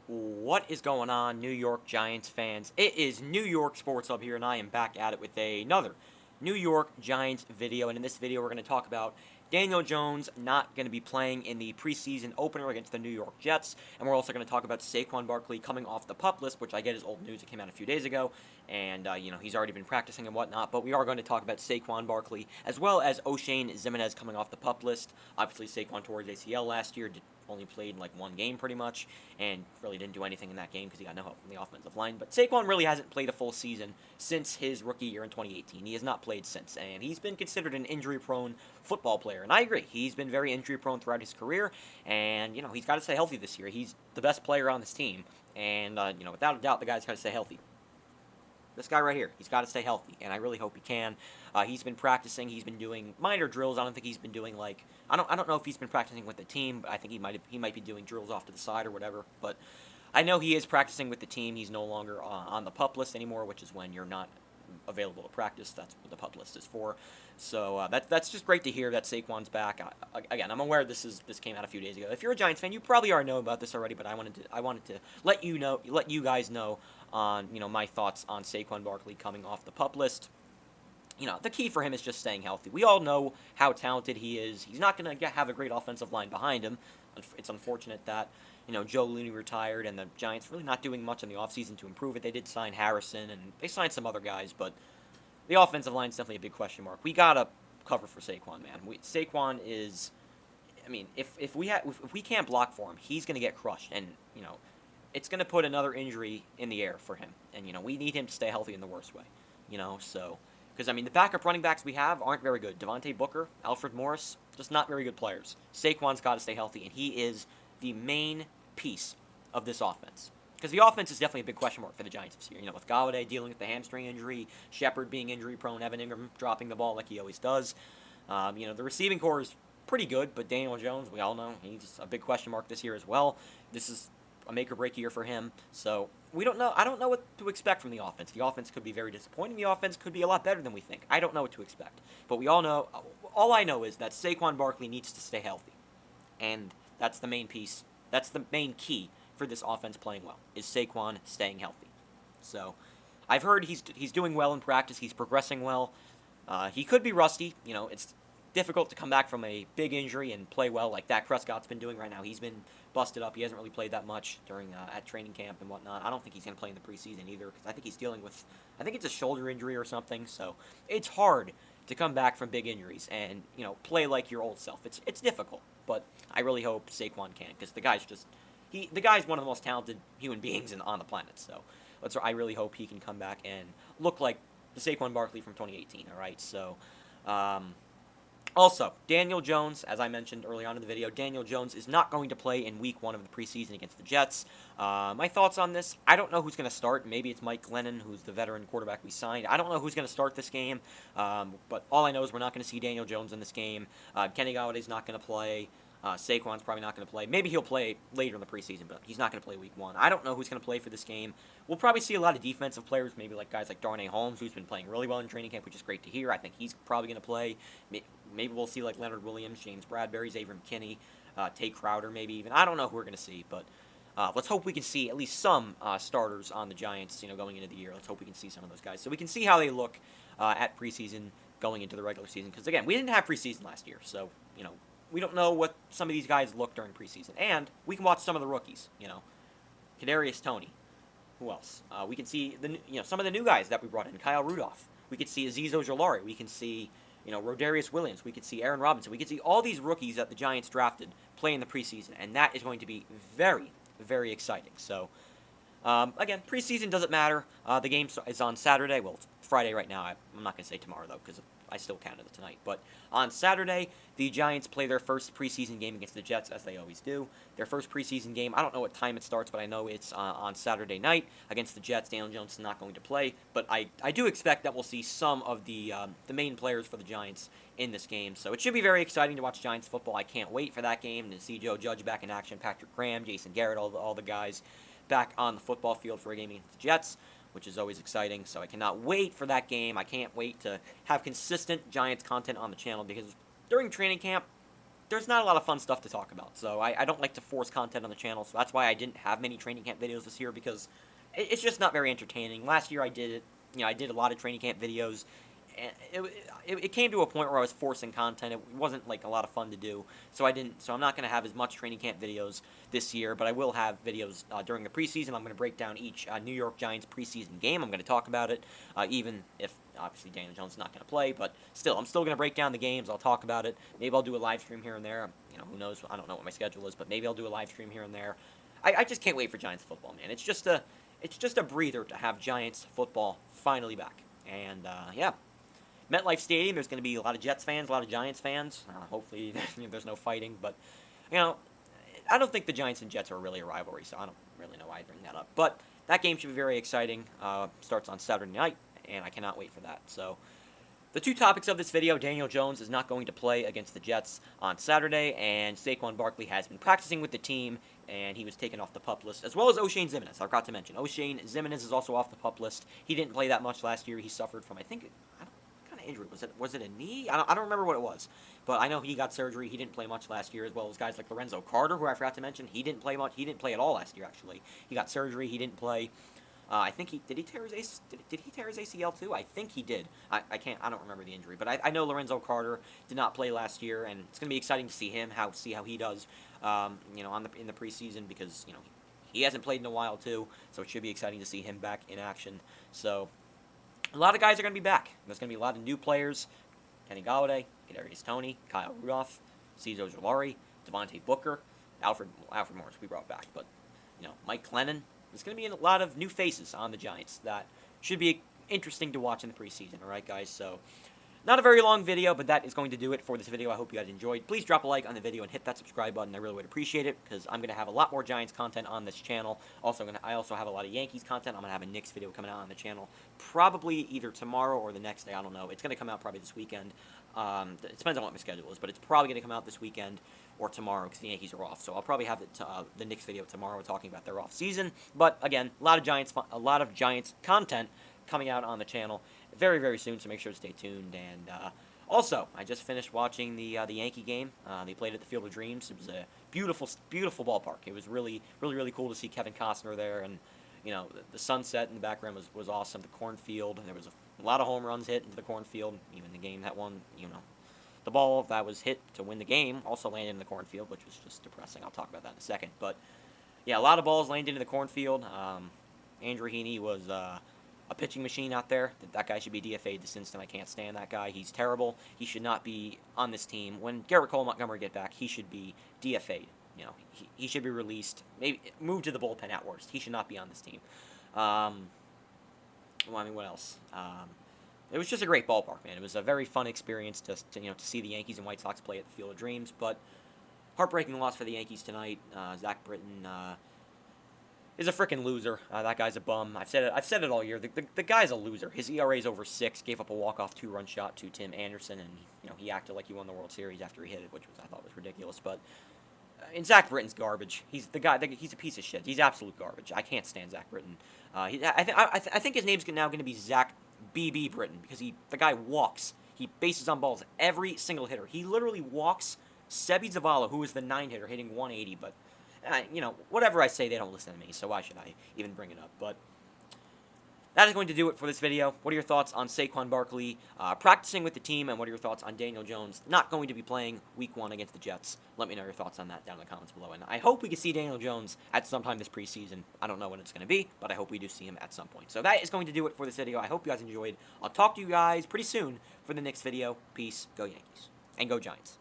What is going on, New York Giants fans? It is New York Sports Hub here, and I am back at it with another New York Giants video. And in this video, we're going to talk about Daniel Jones not going to be playing in the preseason opener against the New York Jets. And we're also going to talk about Saquon Barkley coming off the PUP list, which I get is old news. It came out a few days ago, and, he's already been practicing and whatnot. But we are going to talk about Saquon Barkley, as well as O'Shane Ximines coming off the PUP list. Obviously, Saquon tore his ACL last year, only played in like one game pretty much, and really didn't do anything in that game because he got no help from the offensive line. But Saquon really hasn't played a full season since his rookie year in 2018. He has not played since, and he's been considered an injury-prone football player. And I agree, he's been very injury-prone throughout his career, and he's got to stay healthy this year. He's the best player on this team, and without a doubt, the guy's got to stay healthy. This guy right here, he's got to stay healthy, and I really hope he can. He's been practicing. He's been doing minor drills. I don't think he's been doing I don't know if he's been practicing with the team, but I think he might be doing drills off to the side or whatever. But I know he is practicing with the team. He's no longer on the PUP list anymore, which is when you're not available to practice. That's what the PUP list is for. So that's just great to hear that Saquon's back. Again, I'm aware this came out a few days ago. If you're a Giants fan, you probably already know about this already, but I wanted to let you guys know on my thoughts on Saquon Barkley coming off the PUP list. The key for him is just staying healthy. We all know how talented he is. He's not going to have a great offensive line behind him. It's unfortunate that, Joe Looney retired and the Giants really not doing much in the offseason to improve it. They did sign Harrison and they signed some other guys, but the offensive line is definitely a big question mark. We got to cover for Saquon, man. Saquon is, if we can't block for him, he's going to get crushed. And, it's going to put another injury in the air for him. And, we need him to stay healthy in the worst way, so... Because, the backup running backs we have aren't very good. Devontae Booker, Alfred Morris, just not very good players. Saquon's got to stay healthy, and he is the main piece of this offense. Because the offense is definitely a big question mark for the Giants this year. With Galladay dealing with the hamstring injury, Shepard being injury-prone, Evan Ingram dropping the ball like he always does. The receiving core is pretty good, but Daniel Jones, we all know, he's a big question mark this year as well. This is a make-or-break year for him, so we don't know. I don't know what to expect from the offense. The offense could be very disappointing. The offense could be a lot better than we think. I don't know what to expect. But we all know, all I know is that Saquon Barkley needs to stay healthy. And that's the main piece. That's the main key for this offense playing well, is Saquon staying healthy. So I've heard he's doing well in practice. He's progressing well. He could be rusty. It's difficult to come back from a big injury and play well like Dak Prescott's been doing right now. He's been busted up. He hasn't really played that much during at training camp and whatnot. I don't think he's going to play in the preseason either because I think he's dealing with, I think it's a shoulder injury or something. So it's hard to come back from big injuries and play like your old self. It's difficult, but I really hope Saquon can because the guy's one of the most talented human beings on the planet. So I really hope he can come back and look like the Saquon Barkley from 2018. All right, so. Also, Daniel Jones, as I mentioned early on in the video, Daniel Jones is not going to play in Week 1 of the preseason against the Jets. My thoughts on this, I don't know who's going to start. Maybe it's Mike Glennon, who's the veteran quarterback we signed. I don't know who's going to start this game, but all I know is we're not going to see Daniel Jones in this game. Kenny Galladay's not going to play. Saquon's probably not going to play. Maybe he'll play later in the preseason, but he's not going to play Week 1. I don't know who's going to play for this game. We'll probably see a lot of defensive players, maybe like guys like Darnay Holmes, who's been playing really well in training camp, which is great to hear. I think he's probably going to play. Maybe we'll see like Leonard Williams, James Bradbury, Xavier McKinney, Tate Crowder maybe even. I don't know who we're going to see, but let's hope we can see at least some starters on the Giants, going into the year. Let's hope we can see some of those guys so we can see how they look at preseason going into the regular season. Because, again, we didn't have preseason last year, so, we don't know what some of these guys look during preseason. And we can watch some of the rookies, Kadarius Toney. Who else? We can see some of the new guys that we brought in. Kyle Rudolph. We could see Azeez Ojulari. We can see Rodarius Williams. We could see Aaron Robinson. We could see all these rookies that the Giants drafted play in the preseason, and that is going to be very, very exciting. So, again, preseason doesn't matter. The game is on Saturday. Well, it's Friday right now. I'm not going to say tomorrow, though, because I still counted it tonight. But on Saturday, the Giants play their first preseason game against the Jets, as they always do. Their first preseason game, I don't know what time it starts, but I know it's on Saturday night against the Jets. Daniel Jones is not going to play, but I do expect that we'll see some of the main players for the Giants in this game. So it should be very exciting to watch Giants football. I can't wait for that game to see Joe Judge back in action, Patrick Graham, Jason Garrett, all the guys back on the football field for a game against the Jets, which is always exciting. So I cannot wait for that game. I can't wait to have consistent Giants content on the channel because during training camp, there's not a lot of fun stuff to talk about. So I don't like to force content on the channel. So that's why I didn't have many training camp videos this year, because it's just not very entertaining. Last year I did it. I did a lot of training camp videos. And it came to a point where I was forcing content. It wasn't like a lot of fun to do, so I didn't. So I'm not going to have as much training camp videos this year, but I will have videos during the preseason. I'm going to break down each New York Giants preseason game. I'm going to talk about it, even if obviously Daniel Jones is not going to play, but still, I'm still going to break down the games. I'll talk about it. Maybe I'll do a live stream here and there. Who knows? I don't know what my schedule is, but maybe I'll do a live stream here and there. I just can't wait for Giants football, man. It's just a breather to have Giants football finally back, and yeah. MetLife Stadium, there's going to be a lot of Jets fans, a lot of Giants fans. Hopefully there's no fighting, but, I don't think the Giants and Jets are really a rivalry, so I don't really know why I bring that up. But that game should be very exciting. Starts on Saturday night, and I cannot wait for that. So the two topics of this video: Daniel Jones is not going to play against the Jets on Saturday, and Saquon Barkley has been practicing with the team, and he was taken off the PUP list, as well as O'Shane Ximines. I forgot to mention, O'Shane Ximines is also off the PUP list. He didn't play that much last year. He suffered from, injury. Was it a knee? I don't remember what it was, but I know he got surgery. He didn't play much last year, as well as guys like Lorenzo Carter, who I forgot to mention. He didn't play much. He didn't play at all last year, actually. He got surgery. He didn't play. I think did he tear his did he tear his ACL too? I think he did. I don't remember the injury, but I know Lorenzo Carter did not play last year, and it's going to be exciting to see him see how he does in the preseason, because he hasn't played in a while too, so it should be exciting to see him back in action. So a lot of guys are going to be back. There's going to be a lot of new players: Kenny Golladay, Kadarius Toney, Kyle Rudolph, Cesar Ojulari, Devontae Booker, Alfred Morris. We brought back, but Mike Glennon. There's going to be a lot of new faces on the Giants that should be interesting to watch in the preseason. All right, guys. So not a very long video, but that is going to do it for this video. I hope you guys enjoyed. Please drop a like on the video and hit that subscribe button. I really would appreciate it, because I'm going to have a lot more Giants content on this channel. I also have a lot of Yankees content. I'm going to have a Knicks video coming out on the channel probably either tomorrow or the next day. I don't know. It's going to come out probably this weekend. It depends on what my schedule is, but it's probably going to come out this weekend or tomorrow, because the Yankees are off. So I'll probably have the Knicks video tomorrow talking about their off season. But again, a lot of Giants content coming out on the channel very, very soon, so make sure to stay tuned. And also, I just finished watching the Yankee game. They played at the Field of Dreams. It was a beautiful, beautiful ballpark. It was really, really, really cool to see Kevin Costner there, and the sunset in the background was awesome. The cornfield, there was a lot of home runs hit into the cornfield. Even the game that won, the ball that was hit to win the game also landed in the cornfield, which was just depressing. I'll talk about that in a second. But yeah, a lot of balls landed into the cornfield. Andrew Heaney was a pitching machine out there. That guy should be DFA'd this instant. I can't stand that guy. He's terrible. He should not be on this team. When Garrett Cole and Montgomery get back, he should be DFA'd. He should be released. Maybe moved to the bullpen at worst. He should not be on this team. What else? It was just a great ballpark, man. It was a very fun experience to see the Yankees and White Sox play at the Field of Dreams. But heartbreaking loss for the Yankees tonight. Zach Britton is a freaking loser. That guy's a bum. I've said it all year. The guy's a loser. His ERA is over 6. Gave up a walk-off 2-run shot to Tim Anderson, and he acted like he won the World Series after he hit it, which I thought was ridiculous. But and Zach Britton's garbage. He's he's a piece of shit. He's absolute garbage. I can't stand Zach Britton. I think his name's now going to be Zach BB Britton, because the guy walks. He bases on balls every single hitter. He literally walks Sebi Zavala, who is the 9 hitter, hitting 180. But whatever I say, they don't listen to me, so why should I even bring it up? But that is going to do it for this video. What are your thoughts on Saquon Barkley practicing with the team, and what are your thoughts on Daniel Jones not going to be playing Week 1 against the Jets? Let me know your thoughts on that down in the comments below. And I hope we can see Daniel Jones at some time this preseason. I don't know when it's going to be, but I hope we do see him at some point. So that is going to do it for this video. I hope you guys enjoyed. I'll talk to you guys pretty soon for the next video. Peace. Go Yankees. And go Giants.